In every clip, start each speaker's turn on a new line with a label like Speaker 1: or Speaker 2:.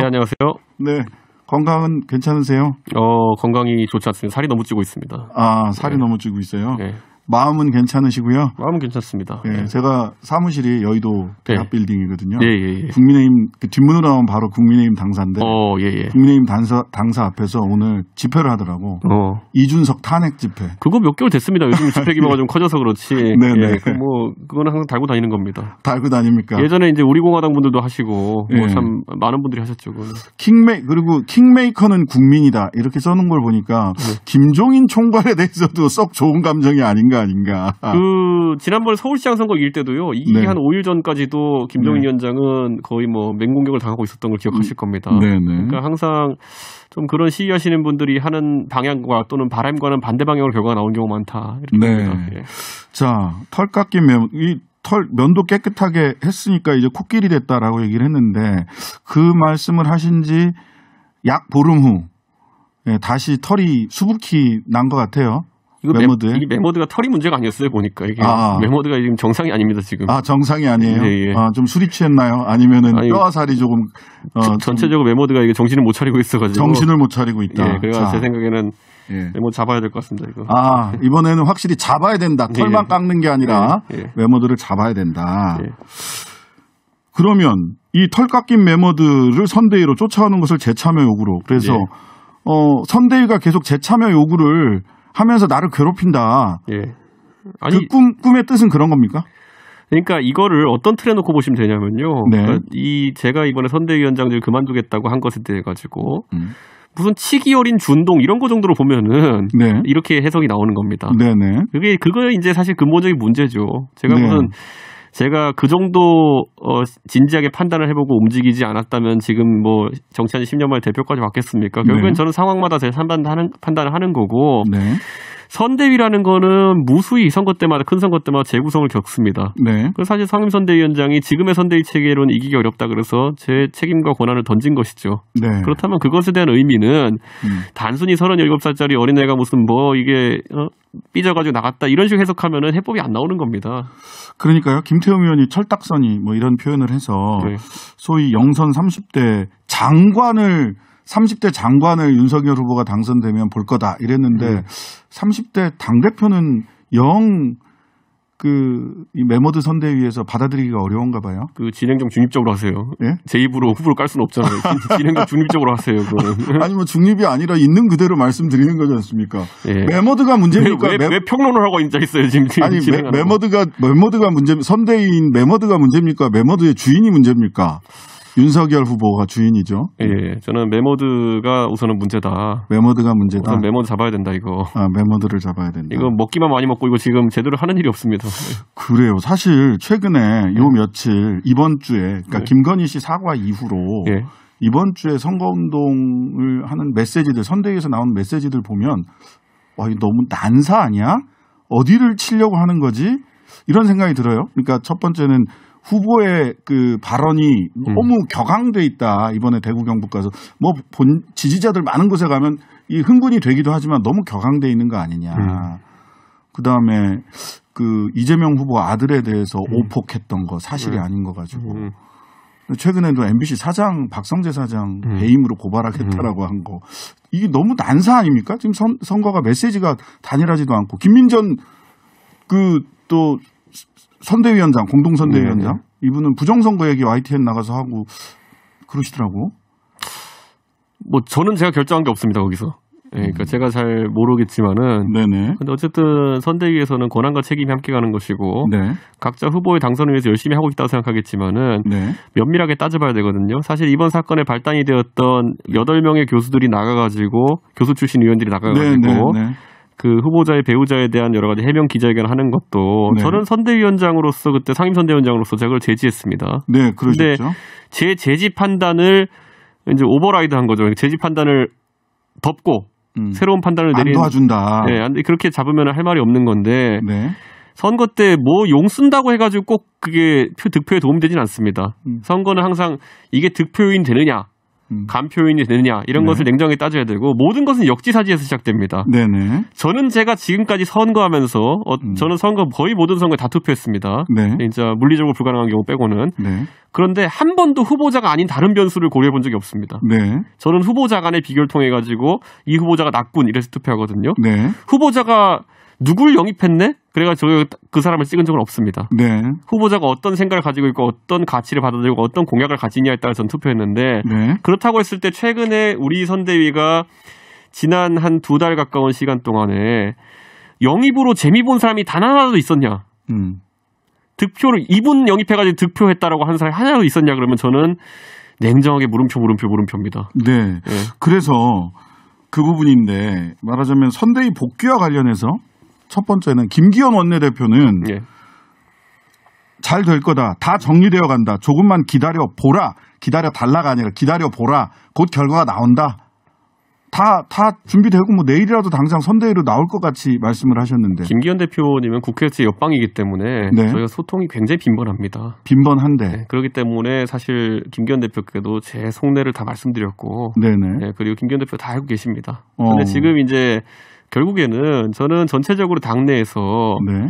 Speaker 1: 네, 안녕하세요.
Speaker 2: 네. 건강은 괜찮으세요?
Speaker 1: 건강이 좋지 않습니다. 살이 너무 찌고 있습니다.
Speaker 2: 아, 살이
Speaker 1: 네.
Speaker 2: 너무 찌고 있어요?
Speaker 1: 네.
Speaker 2: 마음은 괜찮으시고요?
Speaker 1: 마음은 괜찮습니다.
Speaker 2: 네,
Speaker 1: 네.
Speaker 2: 제가 사무실이 여의도 대합 빌딩이거든요.
Speaker 1: 예.
Speaker 2: 국민의힘 뒷문으로 나오면 바로 국민의힘 당사인데
Speaker 1: 예.
Speaker 2: 국민의힘 당사 앞에서 오늘 집회를 하더라고. 이준석 탄핵 집회.
Speaker 1: 그거 몇 개월 됐습니다. 요즘 집회 규모가 좀 커져서 그렇지.
Speaker 2: 네네.
Speaker 1: 예, 그거는 항상 달고 다니는 겁니다.
Speaker 2: 달고 다닙니까?
Speaker 1: 예전에 이제 우리공화당 분들도 하시고
Speaker 2: 예.
Speaker 1: 참 많은 분들이 하셨죠.
Speaker 2: 그리고 킹메이커는 국민이다 이렇게 써놓은 걸 보니까 김종인 총괄에 대해서도 썩 좋은 감정이 아닌가.
Speaker 1: 지난번 서울시장 선거 이길 때도요. 이게
Speaker 2: 네.
Speaker 1: 한 5일 전까지도 김종인
Speaker 2: 네.
Speaker 1: 위원장은 거의 맹공격을 당하고 있었던 걸 기억하실 겁니다.
Speaker 2: 네네.
Speaker 1: 그러니까 항상 좀 그런 시위하시는 분들이 하는 방향과 또는 바람과는 반대 방향으로 결과가 나온 경우가 많다. 이렇게
Speaker 2: 네.
Speaker 1: 봅니다. 예.
Speaker 2: 자, 털 깎인 면도 깨끗하게 했으니까 이제 코끼리 됐다라고 얘기를 했는데 그 말씀을 하신 지 약 보름 후 다시 털이 수북히 난 것 같아요. 메모드에.
Speaker 1: 이게 메모드가 털이 문제가 아니었어요, 보니까. 이게 메모드가 지금 정상이 아닙니다, 지금.
Speaker 2: 정상이 아니에요?
Speaker 1: 예.
Speaker 2: 좀 술이 취했나요? 아니면은 뼈와 살이 조금.
Speaker 1: 전체적으로 메모드가 이게 정신을 못 차리고 있어가지고.
Speaker 2: 정신을 못 차리고 있다.
Speaker 1: 예, 그래서 제 생각에는 메모드 잡아야 될 것 같습니다, 이거.
Speaker 2: 이번에는 확실히 잡아야 된다. 털만 깎는 게 아니라 메모드를 잡아야 된다. 그러면 이 털 깎인 메모드를 선대위로 쫓아오는 것을 재참여 요구로. 그래서 선대위가 계속 재참여 요구를 하면서 나를 괴롭힌다.
Speaker 1: 예.
Speaker 2: 아니 꿈의 뜻은 그런 겁니까?
Speaker 1: 그러니까 이거를 어떤 틀에 놓고 보시면 되냐면요.
Speaker 2: 네.
Speaker 1: 그러니까 제가 이번에 선대위원장들 그만두겠다고 한 것에 대해 가지고 무슨 치기 어린 준동 이런 거 정도로 보면은 이렇게 해석이 나오는 겁니다.
Speaker 2: 네네.
Speaker 1: 그거 이제 사실 근본적인 문제죠. 제가 그 정도 진지하게 판단을 해보고 움직이지 않았다면 지금 정치한 10년 만에 대표까지 받겠습니까? 결국엔 저는 상황마다 제 판단을 하는 거고 선대위라는 거는 무수히 선거 때마다 큰 선거 때마다 재구성을 겪습니다. 그래서 사실 상임선대위원장이 지금의 선대위 체계로는 이기기 어렵다 그래서 제 책임과 권한을 던진 것이죠. 그렇다면 그것에 대한 의미는 단순히 37살짜리 어린애가 무슨 이게 삐져가지고 나갔다 이런 식으로 해석하면은 해법이 안 나오는 겁니다.
Speaker 2: 그러니까요. 김태형 의원이 철딱서니 이런 표현을 해서 소위 영선 30대 장관을 윤석열 후보가 당선되면 볼 거다 이랬는데 30대 당대표는 이 메모드 선대위에서 받아들이기가 어려운가 봐요.
Speaker 1: 진행정 중립적으로 하세요.
Speaker 2: 예?
Speaker 1: 제 입으로 후보를 깔 수는 없잖아요. 진행정 중립적으로 하세요. 그거는.
Speaker 2: 아니 중립이 아니라 있는 그대로 말씀드리는 거지 않습니까? 메모드가 문제입니까?
Speaker 1: 왜 평론을 하고 앉아 있어요 지금?
Speaker 2: 아니 메모드가 선대위인 메모드가 문제입니까? 메모드의 주인이 문제입니까? 윤석열 후보가 주인이죠.
Speaker 1: 예, 저는 메모드가 우선은 문제다.
Speaker 2: 메모드가 문제다.
Speaker 1: 우선 메모드 잡아야 된다 이거.
Speaker 2: 메모드를 잡아야 된다.
Speaker 1: 이거 먹기만 많이 먹고 이거 지금 제대로 하는 일이 없습니다.
Speaker 2: 그래요. 사실 최근에 요 며칠 이번 주에 그러니까 김건희 씨 사과 이후로 이번 주에 선거운동을 하는 메시지들 선대위에서 나온 메시지들 보면 이거 너무 난사 아니야? 어디를 치려고 하는 거지? 이런 생각이 들어요. 그러니까 첫 번째는 후보의 그 발언이 너무 격앙돼 있다. 이번에 대구 경북 가서 지지자들 많은 곳에 가면 이 흥분이 되기도 하지만 너무 격앙돼 있는 거 아니냐. 그다음에 이재명 후보 아들에 대해서 오폭했던 거 사실이 아닌 거 가지고. 최근에도 MBC 사장 박성재 사장 배임으로 고발하겠다라고 한 거. 이게 너무 난사 아닙니까? 지금 선거가 메시지가 단일하지도 않고 김민전 또 선대위원장, 공동선대위원장. 이분은 부정선거 얘기 YTN 나가서 하고 그러시더라고.
Speaker 1: 저는 제가 결정한 게 없습니다, 거기서. 그러니까 제가 잘 모르겠지만은. 근데 어쨌든 선대위에서는 권한과 책임이 함께 가는 것이고. 각자 후보의 당선을 위해서 열심히 하고 있다고 생각하겠지만은. 면밀하게 따져봐야 되거든요. 사실 이번 사건에 발단이 되었던 8명의 교수들이 나가가지고, 교수 출신 의원들이 나가가지고. 그 후보자의 배우자에 대한 여러 가지 해명 기자회견을 하는 것도 저는 선대위원장으로서 그때 상임선대위원장으로서 제가 그걸 제지했습니다.
Speaker 2: 그러셨죠.
Speaker 1: 근데 제 제지 판단을 이제 오버라이드 한 거죠. 제지 판단을 덮고 새로운 판단을 내린.
Speaker 2: 안 도와준다.
Speaker 1: 그렇게 잡으면 할 말이 없는 건데 선거 때 용 쓴다고 해가지고 꼭 그게 득표에 도움되지는 않습니다. 선거는 항상 이게 득표인 되느냐 간표인이 되느냐 이런 것을 냉정하게 따져야 되고 모든 것은 역지사지에서 시작됩니다.
Speaker 2: 네네.
Speaker 1: 저는 제가 지금까지 선거하면서 저는 선거 거의 모든 선거에 다 투표했습니다.
Speaker 2: 네.
Speaker 1: 진짜 물리적으로 불가능한 경우 빼고는.
Speaker 2: 네.
Speaker 1: 그런데 한 번도 후보자가 아닌 다른 변수를 고려해 본 적이 없습니다.
Speaker 2: 네.
Speaker 1: 저는 후보자 간의 비교를 통해 가지고 이 후보자가 낫군 이래서 투표하거든요.
Speaker 2: 네.
Speaker 1: 후보자가 누굴 영입했네? 그래가지고 그 사람을 찍은 적은 없습니다.
Speaker 2: 네.
Speaker 1: 후보자가 어떤 생각을 가지고 있고 어떤 가치를 받아들이고 어떤 공약을 가지냐에 따라 전 투표했는데
Speaker 2: 네.
Speaker 1: 그렇다고 했을 때 최근에 우리 선대위가 지난 한 2달 가까운 시간 동안에 영입으로 재미 본 사람이 단 하나도 있었냐? 득표를 이분 영입해가지고 득표했다라고 하는 사람이 하나도 있었냐? 그러면 저는 냉정하게 물음표입니다.
Speaker 2: 네.
Speaker 1: 네.
Speaker 2: 그래서 그 부분인데 말하자면 선대위 복귀와 관련해서 첫 번째는 김기현 원내대표는 잘 될 거다. 다 정리되어 간다. 조금만 기다려 보라. 기다려 달라가 아니라 기다려 보라. 곧 결과가 나온다. 다 준비되고 뭐 내일이라도 당장 선대위로 나올 것 같이 말씀을 하셨는데.
Speaker 1: 김기현 대표님은 국회에서 옆방이기 때문에
Speaker 2: 네.
Speaker 1: 저희가 소통이 굉장히 빈번합니다.
Speaker 2: 빈번한데.
Speaker 1: 네, 그렇기 때문에 사실 김기현 대표께도 제 속내를 다 말씀드렸고.
Speaker 2: 네네.
Speaker 1: 네, 그리고 김기현 대표 다 알고 계십니다. 그런데 지금 이제 결국에는 저는 전체적으로 당내에서
Speaker 2: 네.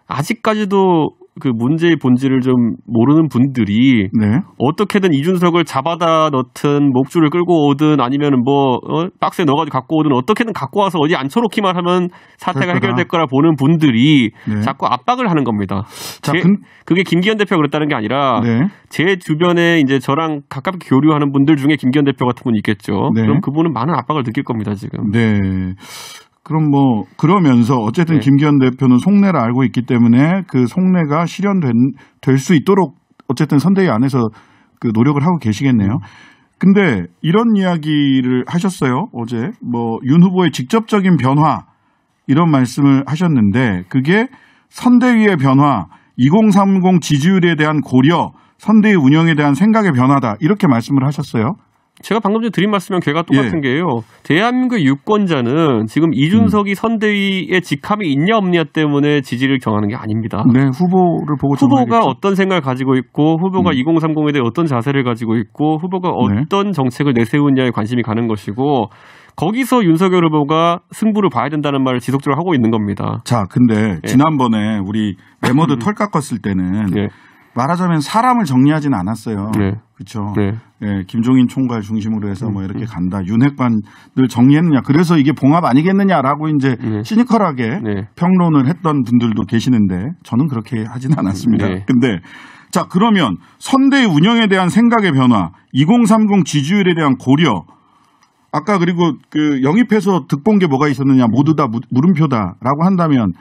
Speaker 1: 아직까지도 그 문제의 본질을 좀 모르는 분들이 어떻게든 이준석을 잡아다 넣든 목줄을 끌고 오든 아니면 박스에 넣어가지고 갖고 오든 어떻게든 갖고 와서 어디 앉혀놓기만 하면 사태가 해결될 거라 보는 분들이 자꾸 압박을 하는 겁니다. 그게 김기현 대표가 그랬다는 게 아니라 제 주변에 이제 저랑 가깝게 교류하는 분들 중에 김기현 대표 같은 분이 있겠죠. 그럼 그분은 많은 압박을 느낄 겁니다, 지금.
Speaker 2: 네. 그러면서 어쨌든 김기현 대표는 속내를 알고 있기 때문에 그 속내가 실현될 수 있도록 어쨌든 선대위 안에서 그 노력을 하고 계시겠네요. 근데 이런 이야기를 하셨어요. 어제 윤 후보의 직접적인 변화 이런 말씀을 하셨는데 그게 선대위의 변화, 2030 지지율에 대한 고려, 선대위 운영에 대한 생각의 변화다. 이렇게 말씀을 하셨어요.
Speaker 1: 제가 방금 전에 드린 말씀이랑 괴가 똑같은 게요. 대한민국의 유권자는 지금 이준석이 선대위에 직함이 있냐 없냐 때문에 지지를 정하는 게 아닙니다.
Speaker 2: 네, 후보를 보고
Speaker 1: 후보가 어떤 생각을 가지고 있고 후보가 2030에 대해 어떤 자세를 가지고 있고 후보가 어떤 정책을 내세우느냐에 관심이 가는 것이고 거기서 윤석열 후보가 승부를 봐야 된다는 말을 지속적으로 하고 있는 겁니다.
Speaker 2: 자, 근데 지난번에 우리 메모드 털 깎았을 때는 말하자면 사람을 정리하지는 않았어요. 그렇죠. 김종인 총괄 중심으로 해서 이렇게 간다. 윤핵관들 정리했느냐. 그래서 이게 봉합 아니겠느냐라고 이제 시니컬하게 평론을 했던 분들도 계시는데 저는 그렇게 하지는 않았습니다. 근데 자, 그러면 선대위 운영에 대한 생각의 변화, 2030 지지율에 대한 고려, 아까 그리고 그 영입해서 득본 게 뭐가 있었느냐, 모두 다 물음표다라고 한다면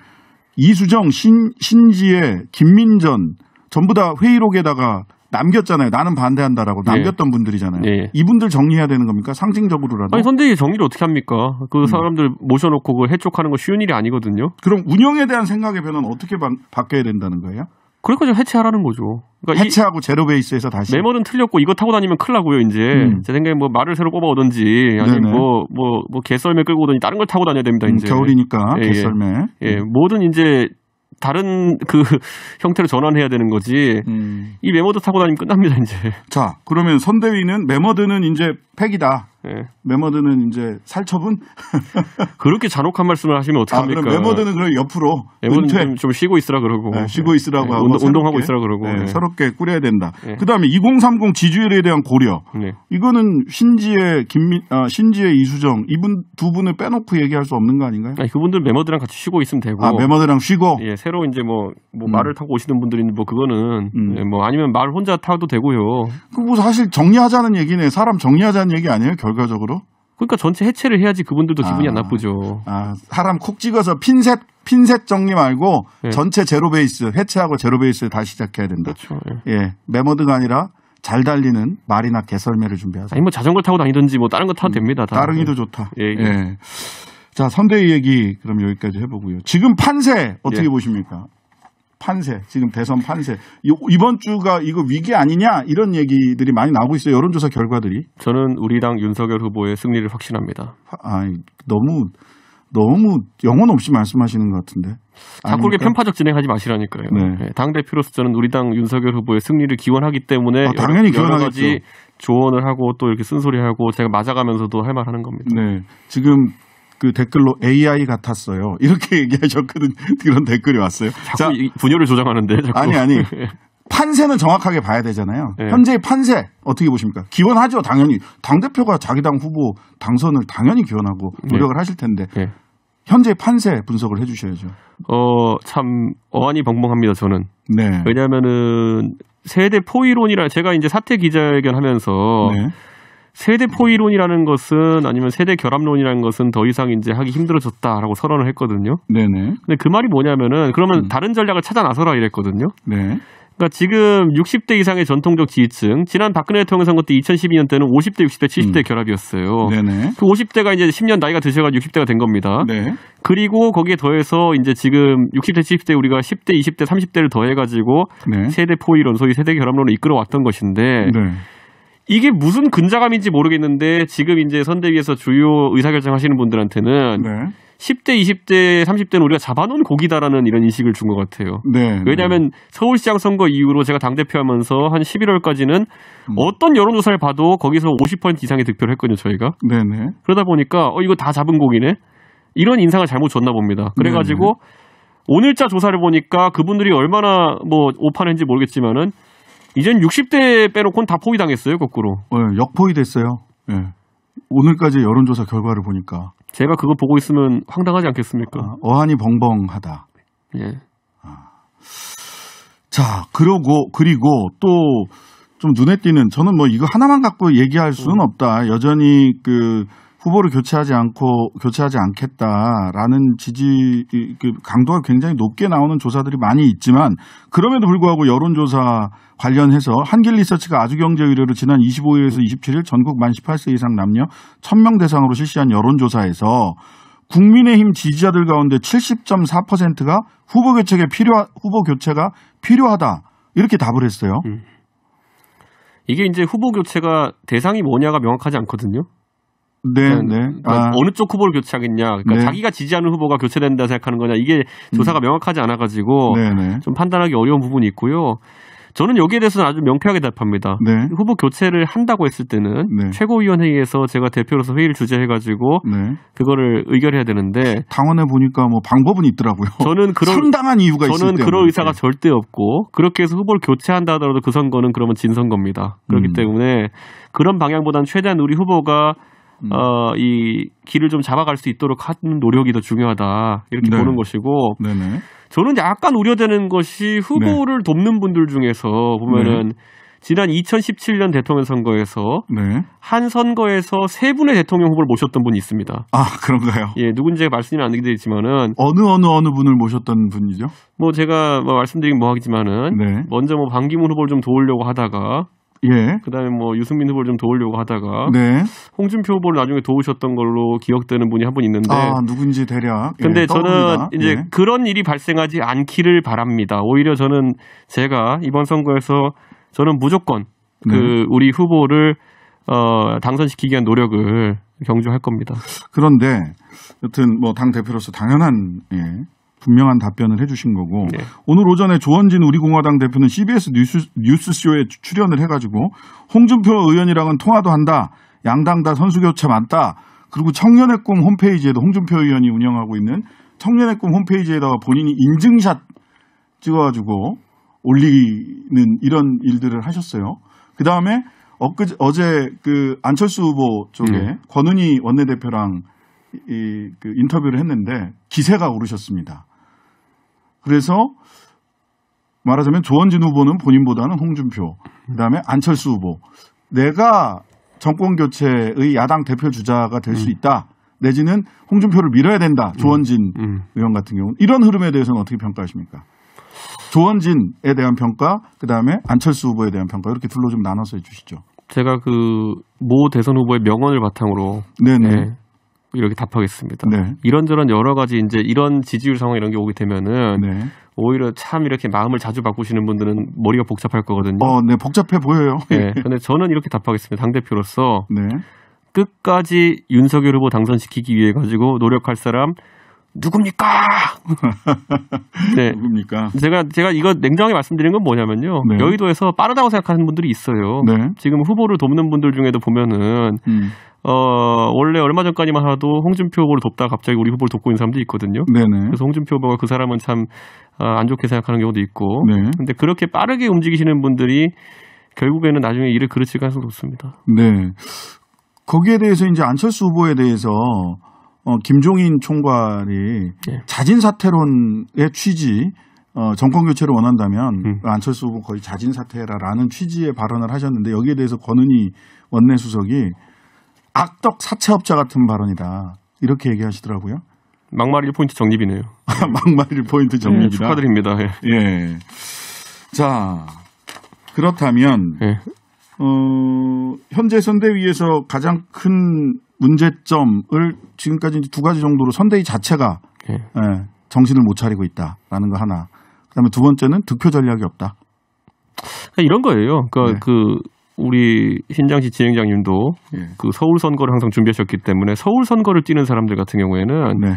Speaker 2: 이수정, 신지혜, 김민전 전부 다 회의록에다가 남겼잖아요. 나는 반대한다라고 남겼던 분들이잖아요. 이분들 정리해야 되는 겁니까? 상징적으로라도.
Speaker 1: 아니 선대위 정리를 어떻게 합니까? 그 사람들 모셔놓고 그 해촉하는 거 쉬운 일이 아니거든요.
Speaker 2: 그럼 운영에 대한 생각의 변화는 어떻게 바뀌어야 된다는 거예요?
Speaker 1: 그러니까 좀 해체하라는 거죠. 그러니까
Speaker 2: 해체하고 제로 베이스에서 다시.
Speaker 1: 메모는 틀렸고 이거 타고 다니면 큰일 나고요. 이제 제 생각에 말을 새로 뽑아 오든지 아니면 개썰매 끌고 오든지 다른 걸 타고 다녀야 됩니다. 이제
Speaker 2: 겨울이니까 개썰매.
Speaker 1: 뭐든 이제 다른 그 형태로 전환해야 되는 거지. 이 메모드 타고 다니면 끝납니다, 이제.
Speaker 2: 자, 그러면 선대위는 메모드는 이제 팩이다. 메모드는 이제 살처분?
Speaker 1: 그렇게 잔혹한 말씀을 하시면 어떡합니까?
Speaker 2: 그럼 메모드는 그럼 옆으로
Speaker 1: 메모드는 좀 쉬고 있으라 그러고.
Speaker 2: 쉬고 있으라고 하고.
Speaker 1: 운동하고 있으라 그러고.
Speaker 2: 새롭게 꾸려야 된다. 그다음에 2030 지지율에 대한 고려. 이거는 신지혜, 이수정 이분 두 분을 빼놓고 얘기할 수 없는 거 아닌가요?
Speaker 1: 아니, 그분들 메모드랑 같이 쉬고 있으면 되고.
Speaker 2: 메모드랑 쉬고.
Speaker 1: 새로 이제 말을 타고 오시는 분들이 그거는 아니면 말 혼자 타도 되고요.
Speaker 2: 그거 사실 정리하자는 얘기네. 사람 정리하자는 얘기 아니에요? 결과적으로?
Speaker 1: 그러니까 전체 해체를 해야지 그분들도 기분이 안 나쁘죠.
Speaker 2: 사람 콕 찍어서 핀셋 정리 말고 전체 제로 베이스 해체하고 제로 베이스 다시 시작해야 된다.
Speaker 1: 그렇죠.
Speaker 2: 메모드가 아니라 잘 달리는 말이나 개설매를 준비하자.
Speaker 1: 아니 자전거 타고 다니든지 다른 거 타도 됩니다.
Speaker 2: 따릉이도 좋다. 자, 선대위 얘기 그럼 여기까지 해보고요. 지금 판세 어떻게 보십니까? 판세, 지금 대선 판세. 이번 주가 이거 위기 아니냐 이런 얘기들이 많이 나오고 있어요. 여론조사 결과들이.
Speaker 1: 저는 우리 당 윤석열 후보의 승리를 확신합니다.
Speaker 2: 너무 영혼 없이 말씀하시는 것 같은데.
Speaker 1: 자꾸 그렇게 편파적 진행하지 마시라니까요. 네. 당대표로서 저는 우리 당 윤석열 후보의 승리를 기원하기 때문에
Speaker 2: 당연히
Speaker 1: 여러 가지 조언을 하고 또 이렇게 쓴소리하고 제가 맞아가면서도 할 말 하는 겁니다.
Speaker 2: 네. 지금 그 댓글로 AI 같았어요. 이렇게 얘기하셨거든. 그런 댓글이 왔어요.
Speaker 1: 자꾸 분열을 조장하는데. 자꾸.
Speaker 2: 아니. 판세는 정확하게 봐야 되잖아요. 네. 현재의 판세 어떻게 보십니까? 기원하죠. 당연히. 당대표가 자기 당 후보 당선을 당연히 기원하고 노력을 하실 텐데. 네. 현재의 판세 분석을 해 주셔야죠.
Speaker 1: 참 어안이 벙벙합니다. 저는.
Speaker 2: 네.
Speaker 1: 왜냐하면은 세대 포위론이라 제가 이제 사퇴 기자회견 하면서 네. 세대 포위론이라는 것은 아니면 세대 결합론이라는 것은 더 이상 이제 하기 힘들어졌다라고 선언을 했거든요.
Speaker 2: 네네.
Speaker 1: 근데 그 말이 뭐냐면은 그러면 다른 전략을 찾아 나서라 이랬거든요.
Speaker 2: 네.
Speaker 1: 그러니까 지금 60대 이상의 전통적 지지층, 지난 박근혜 대통령 선거 때 2012년 때는 50대, 60대, 70대 결합이었어요.
Speaker 2: 네네.
Speaker 1: 그 50대가 이제 10년 나이가 드셔가지고 60대가 된 겁니다.
Speaker 2: 네.
Speaker 1: 그리고 거기에 더해서 이제 지금 60대, 70대 우리가 10대, 20대, 30대를 더해가지고
Speaker 2: 네.
Speaker 1: 세대 포위론, 소위 세대 결합론을 이끌어왔던 것인데
Speaker 2: 네.
Speaker 1: 이게 무슨 근자감인지 모르겠는데 지금 이제 선대위에서 주요 의사결정하시는 분들한테는
Speaker 2: 네.
Speaker 1: 10대, 20대, 30대는 우리가 잡아놓은 고기다라는 이런 인식을 준 것 같아요.
Speaker 2: 네,
Speaker 1: 왜냐하면 서울시장 선거 이후로 제가 당대표하면서 한 11월까지는 어떤 여론조사를 봐도 거기서 50% 이상의 득표를 했거든요, 저희가.
Speaker 2: 네네.
Speaker 1: 그러다 보니까 이거 다 잡은 고기네? 이런 인상을 잘못 줬나 봅니다. 그래가지고 오늘자 조사를 보니까 그분들이 얼마나 뭐 오판했는지 모르겠지만은 이젠 60대 빼놓고는 다 포위당했어요, 거꾸로.
Speaker 2: 역포위 됐어요. 네. 오늘까지 여론조사 결과를 보니까.
Speaker 1: 제가 그거 보고 있으면 황당하지 않겠습니까?
Speaker 2: 어안이 벙벙하다.
Speaker 1: 예.
Speaker 2: 자, 그리고 또 좀 눈에 띄는 저는 뭐 이거 하나만 갖고 얘기할 수는 없다. 여전히 그 후보를 교체하지 않겠다라는 지지 강도가 굉장히 높게 나오는 조사들이 많이 있지만 그럼에도 불구하고 여론조사 관련해서 한길리서치가 아주경제 의뢰로 지난 25일에서 27일 전국 만 18세 이상 남녀 1000명 대상으로 실시한 여론조사에서 국민의힘 지지자들 가운데 70.4%가 후보 교체가 필요하다 이렇게 답을 했어요.
Speaker 1: 이게 이제 후보 교체가 대상이 뭐냐가 명확하지 않거든요.
Speaker 2: 네.
Speaker 1: 그러니까 어느 쪽 후보를 교체하겠냐. 그러니까
Speaker 2: 네.
Speaker 1: 자기가 지지하는 후보가 교체된다 생각하는 거냐. 이게 조사가 명확하지 않아가지고 좀 판단하기 어려운 부분이 있고요. 저는 여기에 대해서는 아주 명쾌하게 답합니다.
Speaker 2: 네.
Speaker 1: 후보 교체를 한다고 했을 때는 최고위원회의에서 제가 대표로서 회의를 주재해가지고 그거를 의결해야 되는데
Speaker 2: 당원에 보니까 뭐 방법은 있더라고요.
Speaker 1: 저는
Speaker 2: 상당한 이유가 있을 때문에.
Speaker 1: 저는 그럴 의사가 절대 없고 그렇게 해서 후보를 교체한다 하더라도 그 선거는 그러면 진 선거입니다. 그렇기 때문에 그런 방향보다는 최대한 우리 후보가 이 길을 좀 잡아갈 수 있도록 하는 노력이 더 중요하다 이렇게 보는 것이고 저는 약간 우려되는 것이 후보를 돕는 분들 중에서 보면은 지난 2017년 대통령 선거에서 한 선거에서 세 분의 대통령 후보를 모셨던 분이 있습니다.
Speaker 2: 아, 그런가요?
Speaker 1: 예, 누군지 말씀이 안 되겠지만은
Speaker 2: 어느 분을 모셨던 분이죠?
Speaker 1: 뭐 제가 말씀드리긴 뭐하겠지만은 먼저 뭐 반기문 후보를 좀 도우려고 하다가 그다음에 뭐 유승민 후보를 좀 도우려고 하다가 홍준표 후보를 나중에 도우셨던 걸로 기억되는 분이 한 분 있는데
Speaker 2: 누군지 대략.
Speaker 1: 근데 저는 이제 그런 일이 발생하지 않기를 바랍니다. 오히려 저는 제가 이번 선거에서 저는 무조건 그 우리 후보를 당선시키기 위한 노력을 경주할 겁니다. 그런데
Speaker 2: 여튼 뭐 당 대표로서 당연한 분명한 답변을 해주신 거고 오늘 오전에 조원진 우리공화당 대표는 CBS 뉴스쇼에 출연을 해가지고 홍준표 의원이랑은 통화도 한다. 양당 다 선수교체 많다. 그리고 청년의 꿈 홈페이지에도 홍준표 의원이 운영하고 있는 청년의 꿈 홈페이지에다가 본인이 인증샷 찍어가지고 올리는 이런 일들을 하셨어요. 그 다음에 어제 그 안철수 후보 쪽에 권은희 원내대표랑 그 인터뷰를 했는데 기세가 오르셨습니다. 그래서 말하자면 조원진 후보는 본인보다는 홍준표, 그다음에 안철수 후보, 내가 정권 교체의 야당 대표 주자가 될 수 있다. 내지는 홍준표를 밀어야 된다. 조원진 의원 같은 경우는 이런 흐름에 대해서는 어떻게 평가하십니까? 조원진에 대한 평가, 그다음에 안철수 후보에 대한 평가 이렇게 둘로 좀 나눠서 해주시죠.
Speaker 1: 제가 그 모 대선 후보의 명언을 바탕으로 이렇게 답하겠습니다. 이런저런 여러 가지 이제 이런 지지율 상황 이런 게 오게 되면은 오히려 참 이렇게 마음을 자주 바꾸시는 분들은 머리가 복잡할 거거든요.
Speaker 2: 복잡해 보여요.
Speaker 1: 근데 저는 이렇게 답하겠습니다. 당대표로서 끝까지 윤석열 후보 당선시키기 위해 가지고 노력할 사람 누굽니까?
Speaker 2: 네. 누굽니까?
Speaker 1: 제가 이거 냉정하게 말씀드린 건 뭐냐면요. 네. 여의도에서 빠르다고 생각하는 분들이 있어요. 네. 지금 후보를 돕는 분들 중에도 보면은 원래 얼마 전까지만 하도 홍준표 후보를 돕다가 갑자기 우리 후보를 돕고 있는 사람도 있거든요. 네네. 그래서 홍준표 후보가 그 사람은 참 안 좋게 생각하는 경우도 있고. 네. 근데 그렇게 빠르게 움직이시는 분들이 결국에는 나중에 일을 그르칠 가능성이 높습니다.
Speaker 2: 네. 거기에 대해서 이제 안철수 후보에 대해서 김종인 총괄이 네. 자진 사퇴론의 취지, 정권 교체를 원한다면 안철수 후보 거의 자진 사퇴라라는 취지의 발언을 하셨는데 여기에 대해서 권은희 원내수석이 악덕 사채업자 같은 발언이다 이렇게 얘기하시더라고요.
Speaker 1: 막말 1포인트 정립이네요.
Speaker 2: 막말 1포인트 정립이다.
Speaker 1: 네, 축하드립니다. 네.
Speaker 2: 예. 자 그렇다면 네. 현재 선대위에서 가장 큰 문제점을 지금까지 두 가지 정도로 선대위 자체가 네. 예, 정신을 못 차리고 있다라는 거 하나. 그다음에 두 번째는 득표 전략이 없다.
Speaker 1: 이런 거예요. 그러니까 네. 우리 신장시 진행장님도 네. 그 서울 선거를 항상 준비하셨기 때문에 서울 선거를 뛰는 사람들 같은 경우에는 네.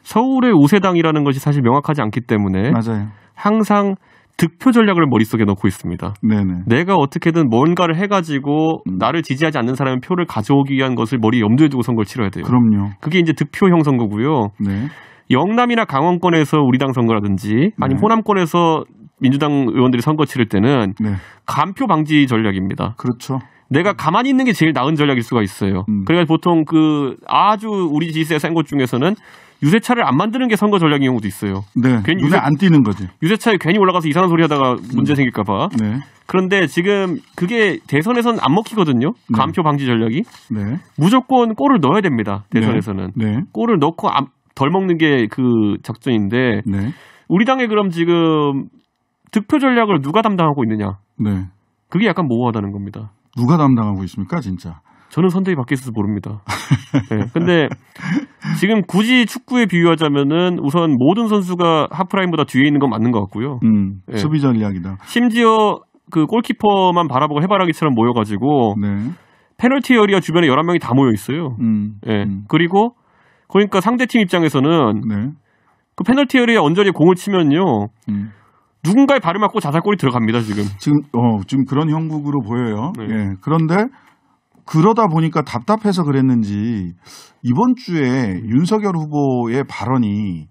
Speaker 1: 서울의 우세당이라는 것이 사실 명확하지 않기 때문에
Speaker 2: 맞아요.
Speaker 1: 항상 득표 전략을 머릿속에 넣고 있습니다. 네네. 내가 어떻게든 뭔가를 해가지고 나를 지지하지 않는 사람의 표를 가져오기 위한 것을 머리에 염두에 두고 선거를 치러야 돼요.
Speaker 2: 그럼요.
Speaker 1: 그게 이제 득표형 선거고요. 네. 영남이나 강원권에서 우리 당 선거라든지 아니면 호남권에서 민주당 의원들이 선거 치를 때는 네. 간표 방지 전략입니다.
Speaker 2: 그렇죠.
Speaker 1: 내가 가만히 있는 게 제일 나은 전략일 수가 있어요. 그래서 보통 아주 우리 지지세 센 곳 중에서는 유세차를 안 만드는 게 선거 전략인 경우도 있어요.
Speaker 2: 네. 괜히 눈에 안 띄는 거지.
Speaker 1: 유세차에 괜히 올라가서 이상한 소리 하다가 문제 생길까 봐. 네. 그런데 지금 그게 대선에서는 안 먹히거든요. 네. 간표 방지 전략이. 네. 무조건 골을 넣어야 됩니다. 대선에서는. 네. 골을 넣고 덜 먹는 게 그 작전인데 네. 우리 당에 그럼 지금 득표 전략을 누가 담당하고 있느냐. 네. 그게 약간 모호하다는 겁니다.
Speaker 2: 누가 담당하고 있습니까 진짜?
Speaker 1: 저는 선대위 밖에 있어서 모릅니다. 네. 근데 지금 굳이 축구에 비유하자면은 우선 모든 선수가 하프라인보다 뒤에 있는 건 맞는 것 같고요.
Speaker 2: 네. 수비 전략이다.
Speaker 1: 심지어 그 골키퍼만 바라보고 해바라기처럼 모여가지고 네. 페널티 에리아 주변에 11명이 다 모여 있어요. 네. 그리고 그러니까 상대팀 입장에서는 네. 그 페널티 에리아 언저리에 공을 치면요. 누군가의 발을 맞고 자살골이 들어갑니다, 지금.
Speaker 2: 지금 그런 형국으로 보여요. 네. 예. 그런데 그러다 보니까 답답해서 그랬는지 이번 주에 윤석열 후보의 발언이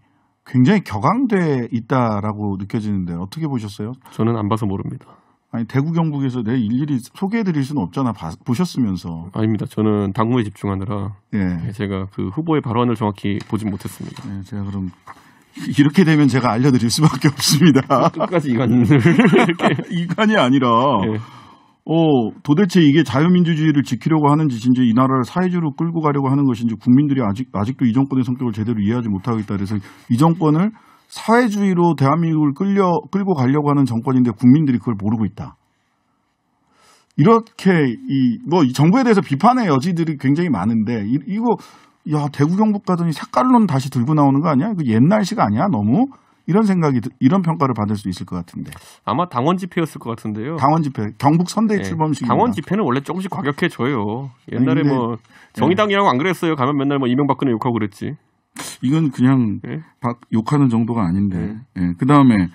Speaker 2: 굉장히 격앙돼 있다라고 느껴지는데 어떻게 보셨어요?
Speaker 1: 저는 안 봐서 모릅니다.
Speaker 2: 아니 대구 경북에서 내 일일이 소개해드릴 수는 없잖아. 보셨으면서.
Speaker 1: 아닙니다. 저는 당무에 집중하느라 예. 제가 그 후보의 발언을 정확히 보진 못했습니다.
Speaker 2: 네, 제가 그럼 이렇게 되면 제가 알려드릴 수밖에 없습니다.
Speaker 1: 끝까지 이간을
Speaker 2: 이간이 아니라 예. 도대체 이게 자유민주주의를 지키려고 하는지 진짜 이 나라를 사회주의로 끌고 가려고 하는 것인지 국민들이 아직도 이 정권의 성격을 제대로 이해하지 못하고 있다. 그래서 이 정권을 사회주의로 대한민국을 끌고 가려고 하는 정권인데 국민들이 그걸 모르고 있다. 이렇게 이 정부에 대해서 비판의 여지들이 굉장히 많은데 이거 야 대구 경북 가더니 색깔론 다시 들고 나오는 거 아니야? 이거 옛날식 아니야? 너무 이런 평가를 받을 수 있을 것 같은데.
Speaker 1: 아마 당원 집회였을 것 같은데요.
Speaker 2: 당원 집회, 경북 선대위 네. 출범식.
Speaker 1: 당원 집회는 원래 조금씩 과격해져요. 옛날에 뭐 정의당이라고 안 그랬어요. 가면 맨날 뭐 이명박근혜 욕하고 그랬지.
Speaker 2: 이건 그냥 네? 욕하는 정도가 아닌데. 네. 그 다음에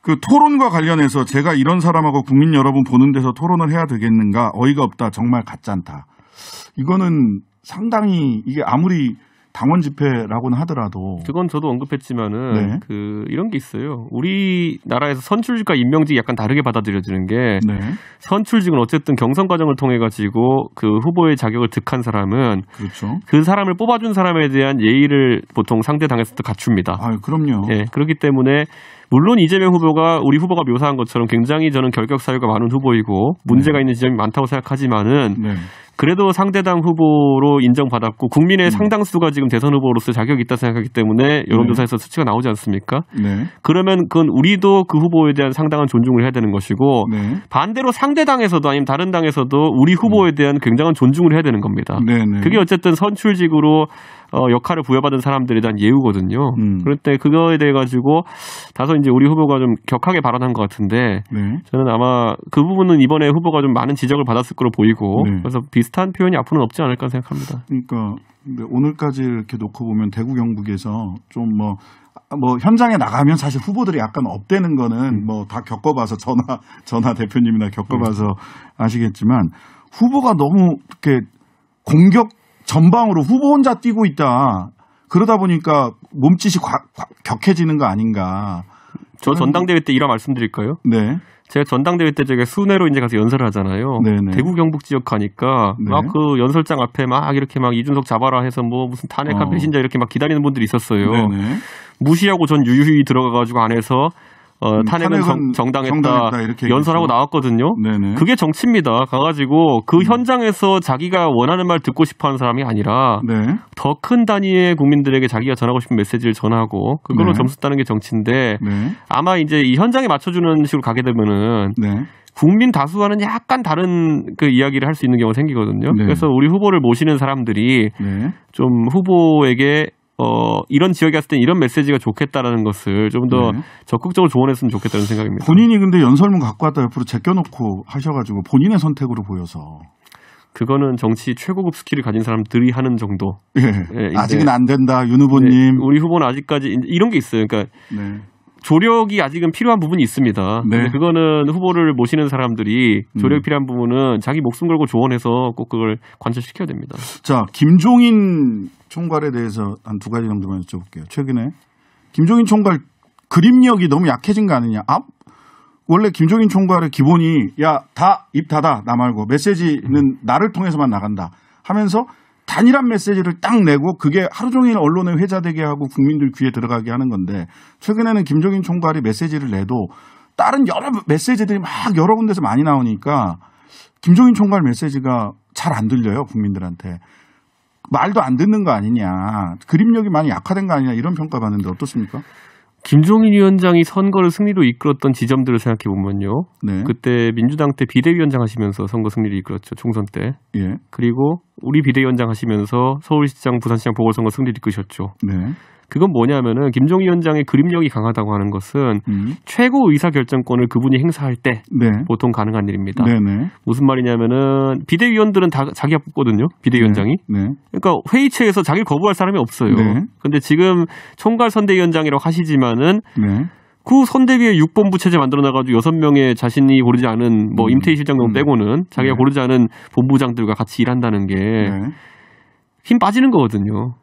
Speaker 2: 그 토론과 관련해서 제가 이런 사람하고 국민 여러분 보는 데서 토론을 해야 되겠는가? 어이가 없다. 정말 가짜다. 이거는 상당히 이게 아무리 당원 집회라고는 하더라도
Speaker 1: 그건 저도 언급했지만은 네. 이런 게 있어요. 우리나라에서 선출직과 임명직이 약간 다르게 받아들여지는 게 네. 선출직은 어쨌든 경선 과정을 통해 가지고 그 후보의 자격을 득한 사람은
Speaker 2: 그렇죠.
Speaker 1: 그 사람을 뽑아준 사람에 대한 예의를 보통 상대 당에서도 갖춥니다.
Speaker 2: 아, 그럼요.
Speaker 1: 예, 그렇기 때문에 물론 이재명 후보가 우리 후보가 묘사한 것처럼 굉장히 저는 결격 사유가 많은 후보이고 문제가 있는 지점이 많다고 생각하지만은. 네. 그래도 상대당 후보로 인정받았고 국민의 상당수가 지금 대선 후보로서 자격이 있다 생각하기 때문에 여론조사에서 수치가 나오지 않습니까? 네. 그러면 그건 우리도 그 후보에 대한 상당한 존중을 해야 되는 것이고 네. 반대로 상대당에서도 아니면 다른 당에서도 우리 후보에 대한 굉장한 존중을 해야 되는 겁니다. 그게 어쨌든 선출직으로 역할을 부여받은 사람들에 대한 예우거든요. 그런데 그거에 대해 가지고 다소 이제 우리 후보가 좀 격하게 발언한 것 같은데
Speaker 2: 네.
Speaker 1: 저는 아마 그 부분은 이번에 후보가 좀 많은 지적을 받았을 거로 보이고
Speaker 2: 네.
Speaker 1: 그래서 비슷한 표현이 앞으로는 없지 않을까 생각합니다.
Speaker 2: 그러니까 오늘까지 이렇게 놓고 보면 대구 경북에서 좀 뭐 현장에 나가면 사실 후보들이 약간 업되는 거는 뭐 다 겪어봐서 전화 대표님이나 겪어봐서 아시겠지만 후보가 너무 이렇게 공격 전방으로 후보 혼자 뛰고 있다. 그러다 보니까 몸짓이 격해지는 거 아닌가.
Speaker 1: 저 전당대회 때 이런 말씀드릴까요?
Speaker 2: 네.
Speaker 1: 제가 전당대회 때 제가 순회로 이제 가서 연설을 하잖아요.
Speaker 2: 네네.
Speaker 1: 대구 경북 지역 가니까
Speaker 2: 네.
Speaker 1: 막 그 연설장 앞에 막 이렇게 막 이준석 잡아라 해서 뭐 무슨 탄핵한 배신자 이렇게 막 기다리는 분들이 있었어요.
Speaker 2: 네네.
Speaker 1: 무시하고 전 유유히 들어가가지고 안에서 탄핵은 정당했다
Speaker 2: 이렇게
Speaker 1: 연설하고 나왔거든요.
Speaker 2: 네네.
Speaker 1: 그게 정치입니다. 가가지고 그 현장에서 자기가 원하는 말 듣고 싶어하는 사람이 아니라
Speaker 2: 네.
Speaker 1: 더 큰 단위의 국민들에게 자기가 전하고 싶은 메시지를 전하고 그걸로
Speaker 2: 네.
Speaker 1: 점수 따는 게 정치인데
Speaker 2: 네.
Speaker 1: 아마 이제 이 현장에 맞춰주는 식으로 가게 되면은
Speaker 2: 네.
Speaker 1: 국민 다수와는 약간 다른 그 이야기를 할 수 있는 경우가 생기거든요.
Speaker 2: 네.
Speaker 1: 그래서 우리 후보를 모시는 사람들이
Speaker 2: 네.
Speaker 1: 좀 후보에게 이런 지역에 갔을 땐 이런 메시지가 좋겠다라는 것을 좀 더
Speaker 2: 네.
Speaker 1: 적극적으로 조언했으면 좋겠다는 생각입니다.
Speaker 2: 본인이 근데 연설문 갖고 왔다 옆으로 제껴놓고 하셔가지고 본인의 선택으로 보여서.
Speaker 1: 그거는 정치 최고급 스킬을 가진 사람들이 하는 정도.
Speaker 2: 예.
Speaker 1: 예,
Speaker 2: 아직은 안 된다, 윤 후보님.
Speaker 1: 네, 우리 후보는 아직까지 이런 게 있어요. 그러니까
Speaker 2: 네.
Speaker 1: 조력이 아직은 필요한 부분이 있습니다.
Speaker 2: 네.
Speaker 1: 근데 그거는 후보를 모시는 사람들이 조력이 필요한 부분은 자기 목숨 걸고 조언해서 꼭 그걸 관철시켜야 됩니다.
Speaker 2: 자, 김종인 총괄에 대해서 한 두 가지 정도만 여쭤볼게요. 최근에 김종인 총괄 그림력이 너무 약해진 거 아니냐. 원래 김종인 총괄의 기본이 다 입 닫아 나 말고 메시지는 나를 통해서만 나간다 하면서 단일한 메시지를 딱 내고 그게 하루 종일 언론에 회자되게 하고 국민들 귀에 들어가게 하는 건데 최근에는 김종인 총괄이 메시지를 내도 다른 여러 메시지들이 막 여러 군데서 많이 나오니까 김종인 총괄 메시지가 잘 안 들려요, 국민들한테. 말도 안 듣는 거 아니냐. 그림력이 많이 약화된 거 아니냐 이런 평가 받는데 어떻습니까?
Speaker 1: 김종인 위원장이 선거를 승리로 이끌었던 지점들을 생각해 보면요.
Speaker 2: 네.
Speaker 1: 그때 민주당 때 비대위원장 하시면서 선거 승리를 이끌었죠. 총선 때.
Speaker 2: 예.
Speaker 1: 그리고 우리 비대위원장 하시면서 서울시장, 부산시장 보궐선거 승리를 이끄셨죠.
Speaker 2: 네.
Speaker 1: 그건 뭐냐면은 김종인 위원장의 그림력이 강하다고 하는 것은 최고 의사결정권을 그분이 행사할 때
Speaker 2: 네.
Speaker 1: 보통 가능한 일입니다.
Speaker 2: 네네.
Speaker 1: 무슨 말이냐면은 비대위원들은 다 자기가 뽑거든요. 비대위원장이.
Speaker 2: 네.
Speaker 1: 그러니까 회의체에서 자기를 거부할 사람이 없어요.
Speaker 2: 네.
Speaker 1: 근데 지금 총괄선대위원장이라고 하시지만은
Speaker 2: 네.
Speaker 1: 그 선대위에 6본부 체제 만들어놔가지고 6명의 자신이 고르지 않은 뭐 임태희 실장 등 빼고는 자기가
Speaker 2: 네.
Speaker 1: 고르지 않은 본부장들과 같이 일한다는 게 힘 빠지는 거거든요.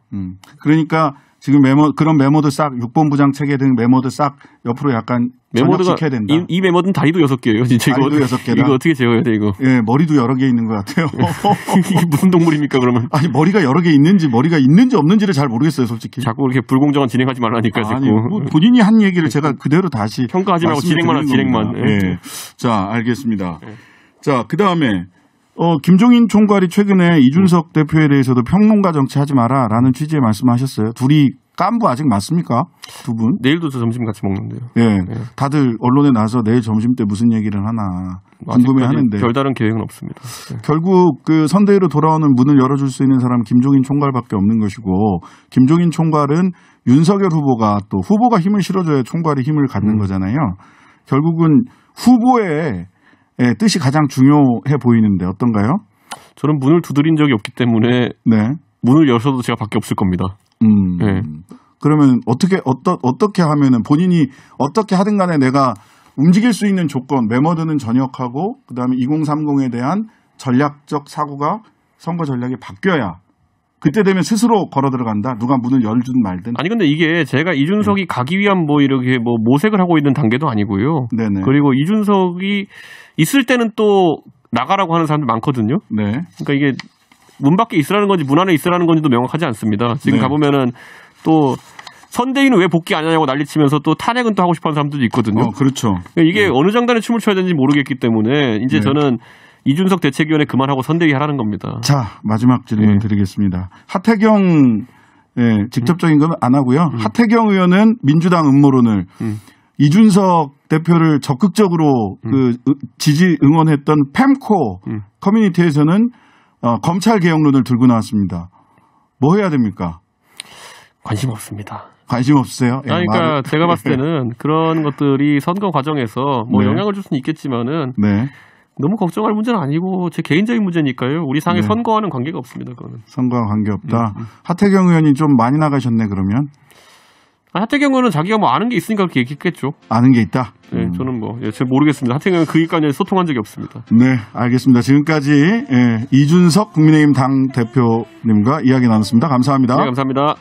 Speaker 2: 그러니까 지금 그런 메모도 싹 6본부장 체계 등 메모도 싹 옆으로 약간
Speaker 1: 메모드가
Speaker 2: 전역시켜야 된다.
Speaker 1: 이 메모는 다리도 6개예요. 진짜
Speaker 2: 다리도 6개다.
Speaker 1: 이거 어떻게 재워야 돼 이거?
Speaker 2: 예, 머리도 여러 개 있는 것 같아요.
Speaker 1: 이게 무슨 동물입니까 그러면?
Speaker 2: 아니 머리가 여러 개 있는지 없는지를 잘 모르겠어요, 솔직히.
Speaker 1: 자꾸 이렇게 불공정한 진행하지 말라니까 자꾸.
Speaker 2: 아니 뭐 본인이 한 얘기를 제가 그대로 다시
Speaker 1: 평가하지 말고 진행만.
Speaker 2: 예. 자, 알겠습니다. 자, 그다음에 김종인 총괄이 최근에 이준석 대표에 대해서도 평론가 정치하지 마라라는 취지의 말씀하셨어요. 둘이 깐부 아직 맞습니까? 두 분?
Speaker 1: 내일도 저 점심 같이 먹는데요.
Speaker 2: 예. 다들 언론에 나와서 내일 점심 때 무슨 얘기를 하나 궁금해하는데
Speaker 1: 별다른 계획은 없습니다. 네.
Speaker 2: 결국 그 선대위로 돌아오는 문을 열어줄 수 있는 사람 김종인 총괄밖에 없는 것이고 김종인 총괄은 윤석열 후보가 또 후보가 힘을 실어줘야 총괄이 힘을 갖는 거잖아요. 결국은 후보의 뜻이 가장 중요해 보이는데 어떤가요?
Speaker 1: 저는 문을 두드린 적이 없기 때문에
Speaker 2: 네.
Speaker 1: 문을 열어도 제가 밖에 없을 겁니다. 네.
Speaker 2: 그러면 어떻게 하면은 본인이 어떻게 하든 간에 내가 움직일 수 있는 조건, 메모드는 전역하고 그다음에 2030에 대한 전략적 사고가 선거 전략이 바뀌어야 그때 되면 스스로 걸어 들어간다. 누가 문을 열든 말든.
Speaker 1: 아니 근데 이게 제가 이준석이 가기 위한 뭐 이렇게 뭐 모색을 하고 있는 단계도 아니고요.
Speaker 2: 네네.
Speaker 1: 그리고 이준석이 있을 때는 또 나가라고 하는 사람들 많거든요.
Speaker 2: 네.
Speaker 1: 그러니까 이게 문 밖에 있으라는 건지 문 안에 있으라는 건지도 명확하지 않습니다. 지금
Speaker 2: 네.
Speaker 1: 가보면은 또 선대위는 왜 복귀 안 하냐고 난리치면서 또 탄핵은 또 하고 싶어하는 사람들도 있거든요.
Speaker 2: 그렇죠.
Speaker 1: 그러니까 이게 어느 장단에 춤을 춰야 되는지 모르겠기 때문에 이제 저는 이준석 대책위원회 그만하고 선대위 하라는 겁니다.
Speaker 2: 자, 마지막 질문 드리겠습니다. 하태경 직접적인 건 안 하고요. 하태경 의원은 민주당 음모론을 이준석 대표를 적극적으로 그 지지 응원했던 펨코 커뮤니티에서는 검찰 개혁론을 들고 나왔습니다. 뭐 해야 됩니까?
Speaker 1: 관심 없습니다.
Speaker 2: 관심 없으세요?
Speaker 1: 그러니까 제가 봤을 때는 그런 것들이 선거 과정에서 뭐 영향을 줄 수는 있겠지만은 너무 걱정할 문제는 아니고 제 개인적인 문제니까요. 우리 상의 선거와는 관계가 없습니다. 그거는.
Speaker 2: 선거와 관계없다. 하태경 의원이 좀 많이 나가셨네 그러면.
Speaker 1: 하태경 의원은 자기가 뭐 아는 게 있으니까 그렇게 얘기했겠죠.
Speaker 2: 아는 게 있다?
Speaker 1: 네, 저는 잘 모르겠습니다. 하태경 의원은 그 일까지 소통한 적이 없습니다.
Speaker 2: 네, 알겠습니다. 지금까지 이준석 국민의힘 당대표님과 이야기 나눴습니다. 감사합니다.
Speaker 1: 네, 감사합니다.